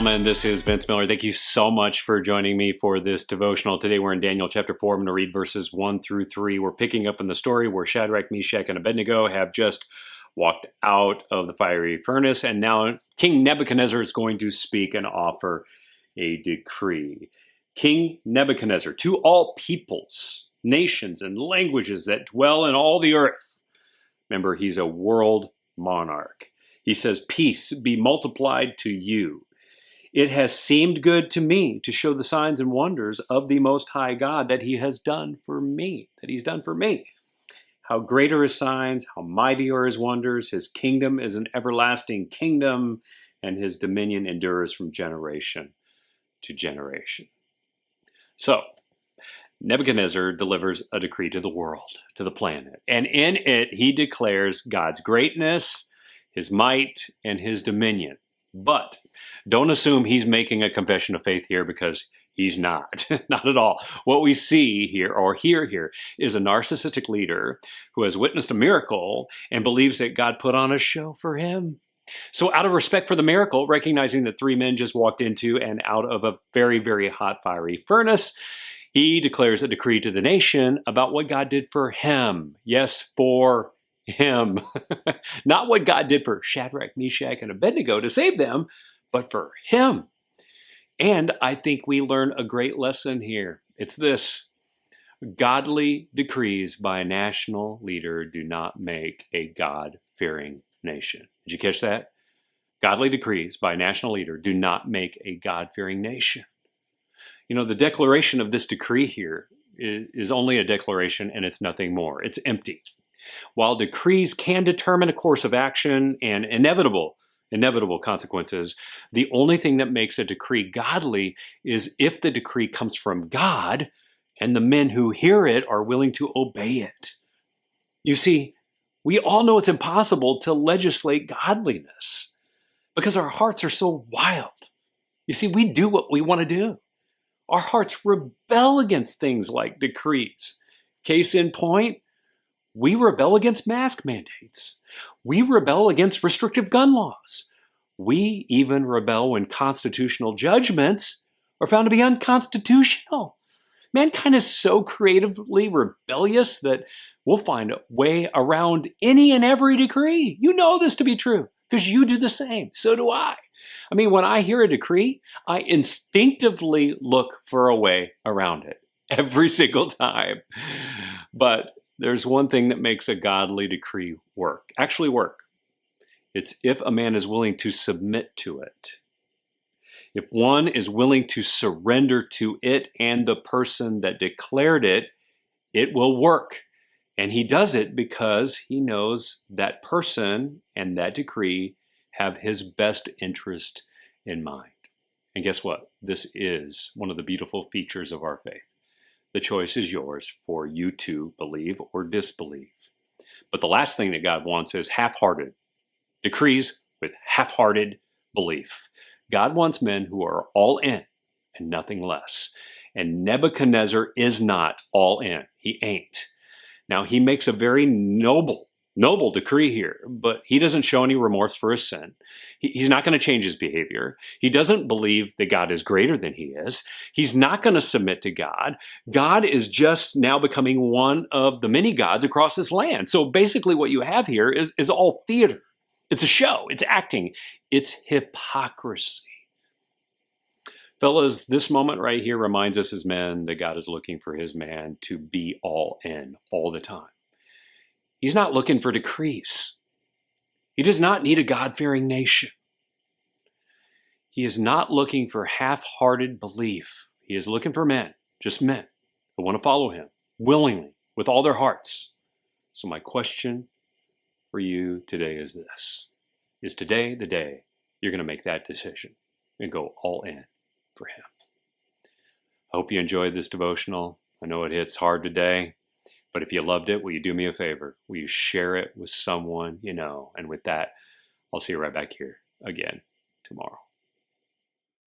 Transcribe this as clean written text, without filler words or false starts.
gentlemen, this is Vince Miller. Thank you so much for joining me for this devotional. Today we're in Daniel chapter 4. I'm going to read verses 1 through 3. We're picking up in the story where Shadrack, Meshack, and Abednego have just walked out of the fiery furnace, and now King Nebuchadnezzar is going to speak and offer a decree. King Nebuchadnezzar, to all peoples, nations, and languages that dwell in all the earth. Remember, he's a world monarch. He says, peace be multiplied to you. It has seemed good to me to show the signs and wonders of the Most High God that he has done for me, How great are his signs, how mighty are his wonders. His kingdom is an everlasting kingdom, and his dominion endures from generation to generation. So, Nebuchadnezzar delivers a decree to the world, to the planet, and in it he declares God's greatness, his might, and his dominion. But don't assume he's making a confession of faith here, because he's not. Not at all. What we see here, or hear here, is a narcissistic leader who has witnessed a miracle and believes that God put on a show for him. So out of respect for the miracle, recognizing that 3 men just walked into and out of a very, very hot, fiery furnace, he declares a decree to the nation about what God did for him. Yes, for him. Not what God did for Shadrach, Meshack, and Abednego to save them, but for him. And I think we learn a great lesson here. It's this: godly decrees by a national leader do not make a God-fearing nation. Did you catch that? Godly decrees by a national leader do not make a God-fearing nation. You know, the declaration of this decree here is only a declaration, and it's nothing more. It's empty. While decrees can determine a course of action and inevitable consequences, the only thing that makes a decree godly is if the decree comes from God and the men who hear it are willing to obey it. You see, we all know it's impossible to legislate godliness because our hearts are so wild. You see, we do what we want to do. Our hearts rebel against things like decrees. Case in point, we rebel against mask mandates. We rebel against restrictive gun laws. We even rebel when constitutional judgments are found to be unconstitutional. Mankind is so creatively rebellious that we'll find a way around any and every decree. You know this to be true because you do the same. So do I. I mean, when I hear a decree, I instinctively look for a way around it every single time. But there's one thing that makes a godly decree actually work. It's if a man is willing to submit to it. If one is willing to surrender to it and the person that declared it, it will work. And he does it because he knows that person and that decree have his best interest in mind. And guess what? This is one of the beautiful features of our faith. The choice is yours for you to believe or disbelieve. But the last thing that God wants is half-hearted decrees with half-hearted belief. God wants men who are all in and nothing less. And Nebuchadnezzar is not all in. He ain't. Now, he makes a very noble decree here, but he doesn't show any remorse for his sin. He's not going to change his behavior. He doesn't believe that God is greater than he is. He's not going to submit to God. God is just now becoming one of the many gods across this land. So basically what you have here is all theater. It's a show. It's acting. It's hypocrisy. Fellas, this moment right here reminds us as men that God is looking for his man to be all in all the time. He's not looking for decrees. He does not need a God-fearing nation. He is not looking for half-hearted belief. He is looking for men, just men, who want to follow him willingly, with all their hearts. So my question for you today is this: is today the day you're going to make that decision and go all in for him? I hope you enjoyed this devotional. I know it hits hard today. But if you loved it, will you do me a favor? Will you share it with someone you know? And with that, I'll see you right back here again tomorrow.